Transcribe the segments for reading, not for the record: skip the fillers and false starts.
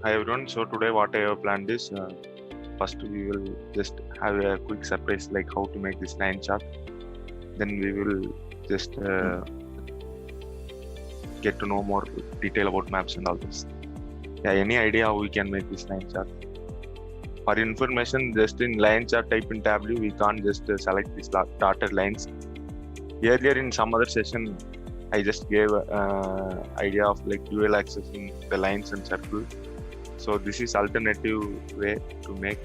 Hi everyone. So today what I have planned is first we will just have a quick surprise like how to make this line chart. Then we will just get to know more detail about maps and all this. Yeah, any idea how we can make this line chart? For information, just in line chart type in Tableau, we can't just select these dotted lines. Earlier in some other session, I just gave idea of like dual accessing the lines and circle. So this is alternative way to make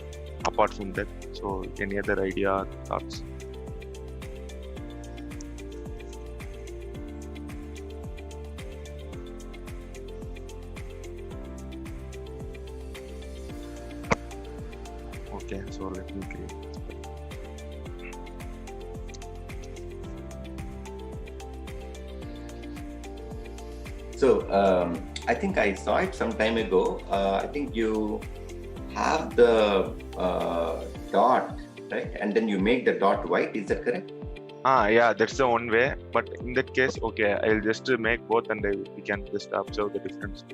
apart from that. So any other idea or thoughts? Okay, so let me create. So I think I saw it some time ago. I think you have the dot, right? And then you make the dot white. Is that correct? Yeah, that's the one way. But in that case, okay, I'll just make both and we can just observe the difference.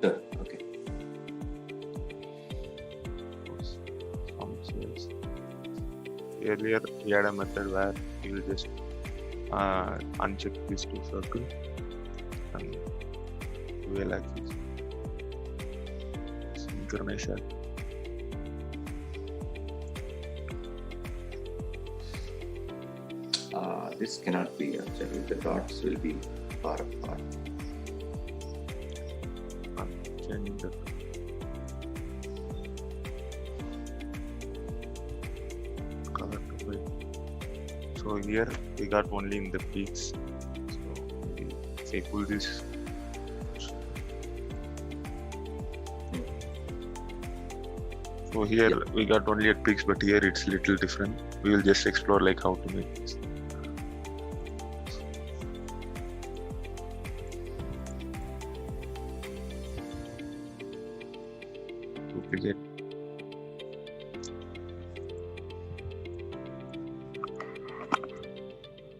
Sure. Okay. Earlier, we had a method where we will just uncheck these two circles and dual axis synchronization. This cannot be actually. The dots will be far apart. Change the color to white. So here we got only in the peaks. So maybe if I pull this. So here we got only at peaks, but here it's little different. We will just explore like how to make this. Duplicate.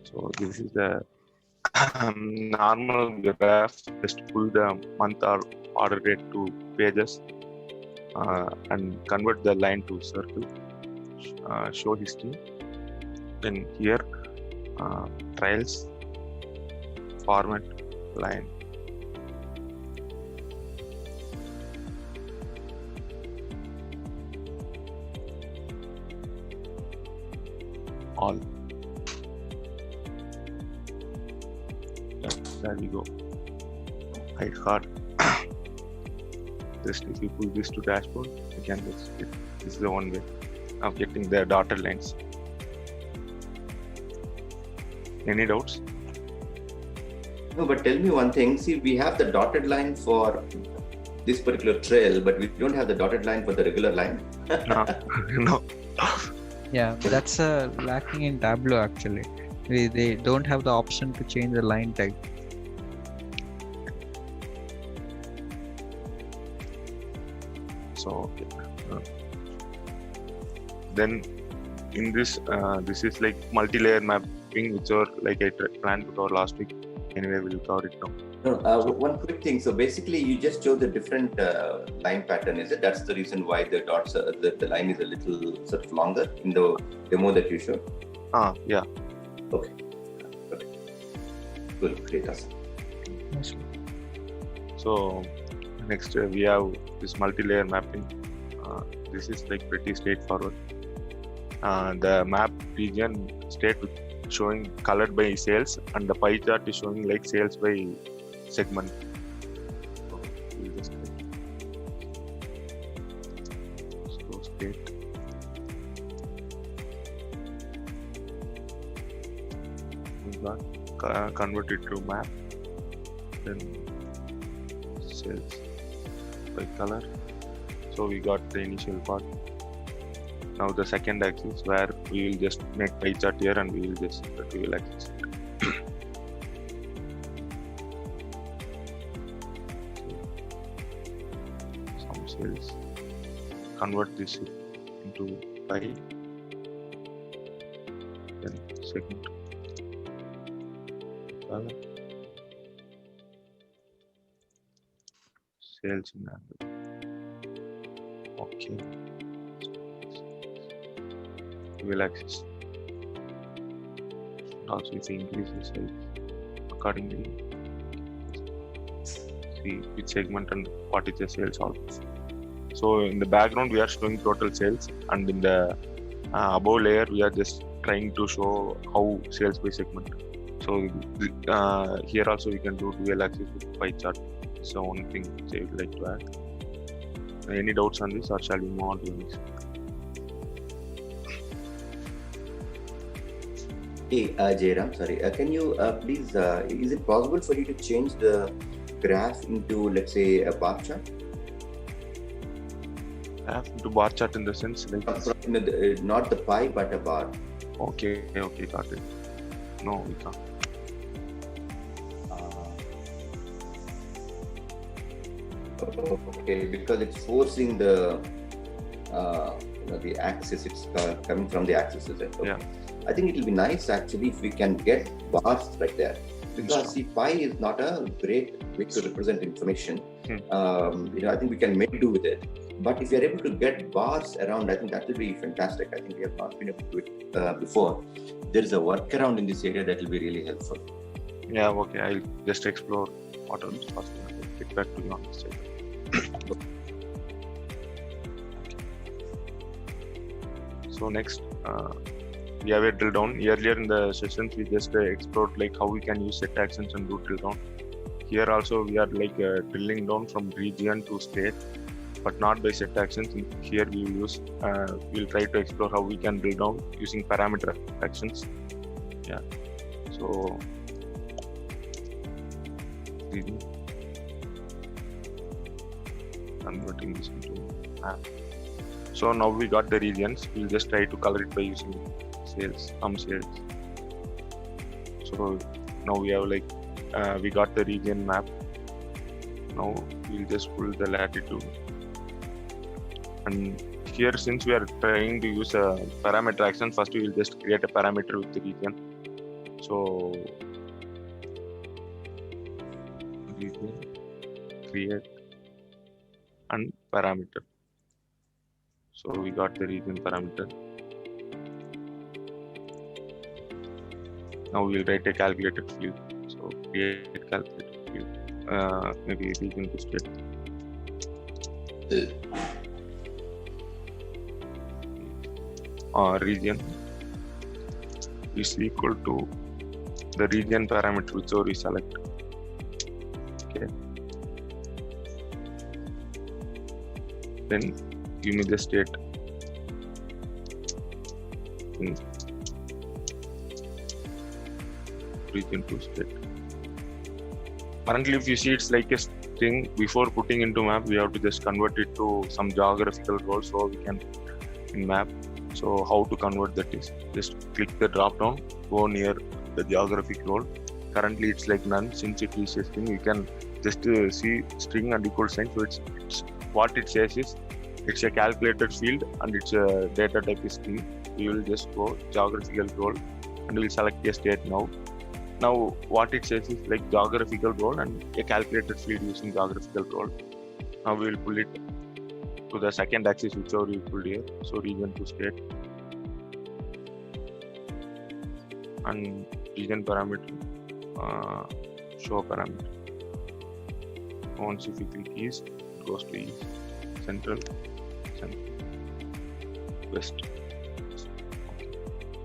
So this is the normal graph. Just pull the month or order date to pages. And convert the line to circle, show history. Then here, trials, format, line. All. Yeah, there we go. Hide card. Just if you pull this to dashboard, you can just get, this is the one way of getting the dotted lines. Any doubts? No, but tell me one thing. See, we have the dotted line for this particular trail, but we don't have the dotted line for the regular line. No. Yeah, that's lacking in Tableau actually. They don't have the option to change the line type. So then in this this is like multi-layer mapping, which are like I planned to cover last week. Anyway, we'll cover it now. No, one quick thing. So basically, you just show the different line pattern. Is it? That's the reason why the dots, the line is a little sort of longer in the demo that you showed. Yeah. Okay. Cool. Great. Awesome. So next we have this multi-layer mapping. This is like pretty straightforward. The map region state showing colored by sales, and the pie chart is showing like sales by segment. So state. We got convert it to map. Then sales by color. So we got the initial part. Now the second axis where we will just make pie chart here and we will just the dual axis. Some cells. Convert this into pie. Then segment. Color. Sales in angle. Okay. Dual axis. Also, if we increase the size accordingly, see which segment and what is the sales always. So in the background we are showing total sales, and in the above layer we are just trying to show how sales by segment. So here also we can do dual axis with pie chart. So one thing I would like to add. Any doubts on this, or shall we move on to the next? Hey, Jairam, sorry. Can you please, is it possible for you to change the graph into, let's say, a bar chart? To bar chart in the sense like not the pie, but a bar. Okay, got it. No, we can't. Okay, because it's forcing the the axis. It's coming from the axis, is it? Okay. Yeah. I think it will be nice actually if we can get bars right there, because see, pie is not a great way to represent information. I think we can make do with it. But if you're able to get bars around, I think that will be fantastic. I think we have not been able to do it before. There is a workaround in this area that will be really helpful. Yeah, okay. I'll just explore what else is possible. I'll get back to you on this side. So next, we have a drill down. Earlier in the sessions, we just explored like how we can use set actions and do drill down. Here also we are like drilling down from region to state, but not by set actions. Here we will use, we'll try to explore how we can drill down using parameter actions. Yeah. So converting this into map. So now we got the regions. We'll just try to color it by using sales, some sales. So now we have like we got the region map. Now we'll just pull the latitude, and here since we are trying to use a parameter action, first we will just create a parameter with the region. So region, create, and parameter. So we got the region parameter. Now we will write a calculated field. So create calculated field. Maybe region to state. Region is equal to the region parameter whichever we select. Okay. Then give me the state. Region to state. Currently, if you see, it's like a string. Before putting into map, we have to just convert it to some geographical role, so we can in map. So how to convert that is just click the drop down, go near the geographic role. Currently, it's like none. Since it is a string, you can just see string and equal sign. So it's what it says is it's a calculated field and it's a data type is string. We will just go geographical role and we'll select a state now. Now what it says is like geographical role and a calculated field using geographical role. Now we will pull it to the second axis whichever we pulled here. So region to state and region parameter, show parameter. Once if we click east, it goes to east, central, west.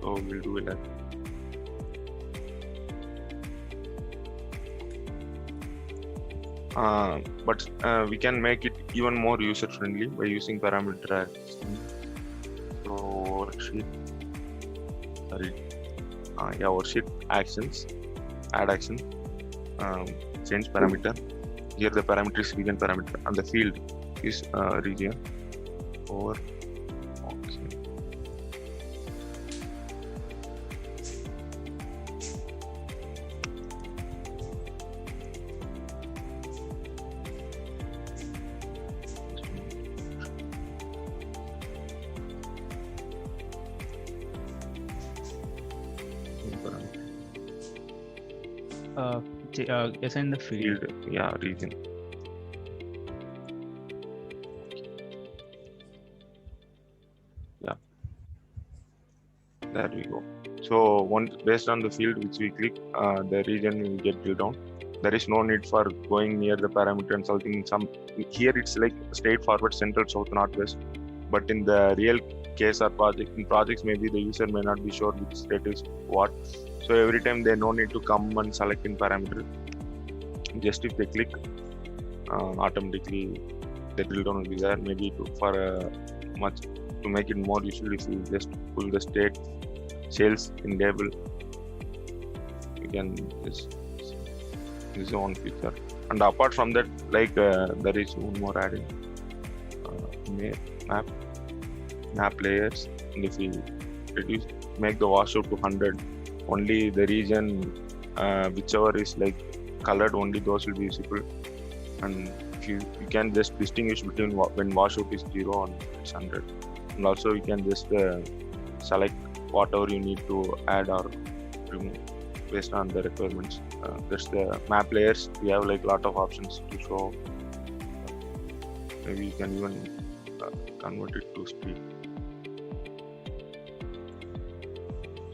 So we'll do it like but we can make it even more user friendly by using parameter action. So worksheet, worksheet actions, add action, change parameter. Here the parameter is region parameter and the field is region over. Okay. Assign the field. Yeah, region. There we go. So once based on the field which we click, the region will get drilled down. There is no need for going near the parameter and something. Here it's like straightforward central, south, northwest. But in the real case or projects, maybe the user may not be sure which state is what. So every time they no need to come and select in parameter. Just if they click, automatically the drill down will be there. Maybe to make it more useful, if you just pull the state sales in table, you can just this is one feature. And apart from that, like there is one more adding map layers. And if we make the washout to 100, only the region whichever is like colored, only those will be visible. And you can just distinguish between when washout is 0 and it's 100. And also you can just select whatever you need to add or remove based on the requirements. There's the map layers. We have like a lot of options to show. Maybe you can even convert it to speed.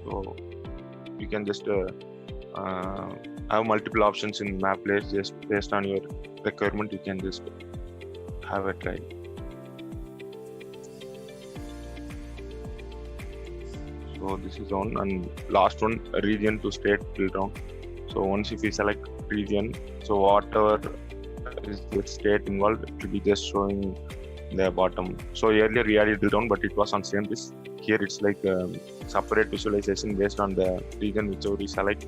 So you can just have multiple options in map layers. Just based on your requirement, you can just have a try. So this is on, and last one, region to state drill down. So once if we select region, so whatever is the state involved, it will be just showing the bottom. So earlier we added drill down, but it was on same list. Here it's like separate visualization based on the region whichever we select.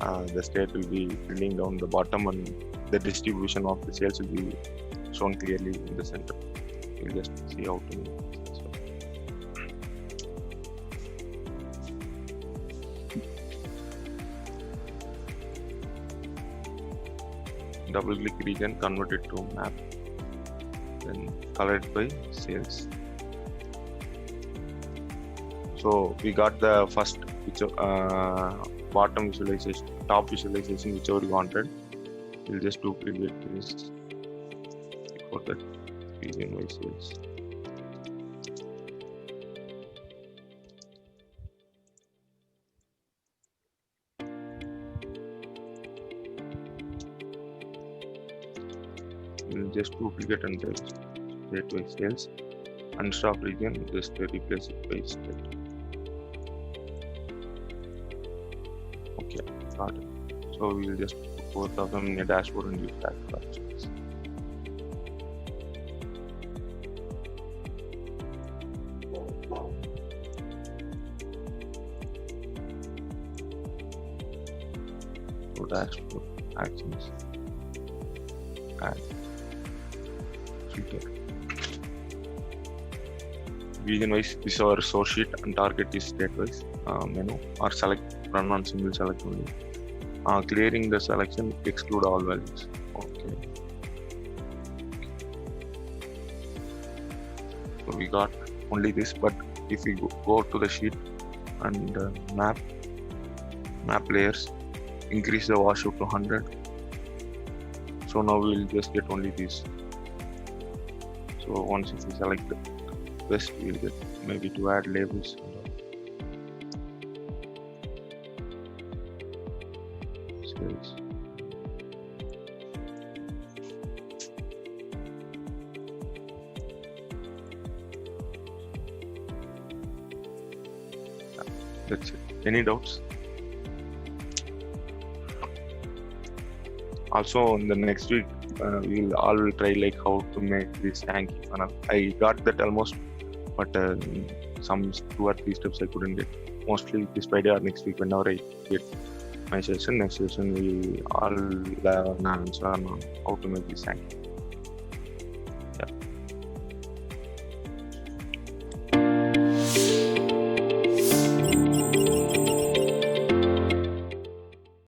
The state will be drilling down the bottom, and the distribution of the sales will be shown clearly in the center. We'll just see how to make this. Double click region, convert it to map, then color it by sales. So we got the first bottom visualization, top visualization, whichever you wanted. We'll just duplicate this for that region by sales. We'll just duplicate and just state by sales, and stop region, just replace it by state. Okay, got it. So we'll just put both of them in a dashboard and use that for options. So dashboard, actions, add, filter. Region wise is our source sheet, and target is state wise menu, or select, run on single select only. Clearing the selection, exclude all values. Okay. So we got only this, but if we go to the sheet and map layers, increase the washout to 100. So now we'll just get only this. So once if we select the best, we'll get maybe to add labels. Sales. That's it. Any doubts? Also, in the next week, we'll all try like how to make this thank you funnel. I got that almost, but some 2 or 3 steps I couldn't get. Mostly this Friday or next week, whenever I get my session, next session we all have an answer on how to make this thank you.